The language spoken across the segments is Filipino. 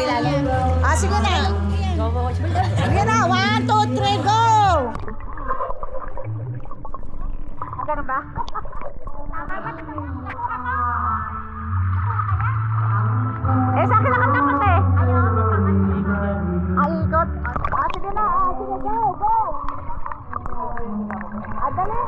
ilalim. Ah, sige na. Sige na. 1, 2, 3, go! Ah, ganun ba? Eh, sa akin nakatapat eh. Ay, ikot. Ah, sige na. Ah, sige, go, go. Ah, dali.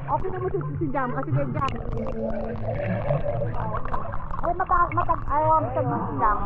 Okay na mo si Jam kasi may Jam. Ay, ayaw sa si Jam.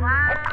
Wow!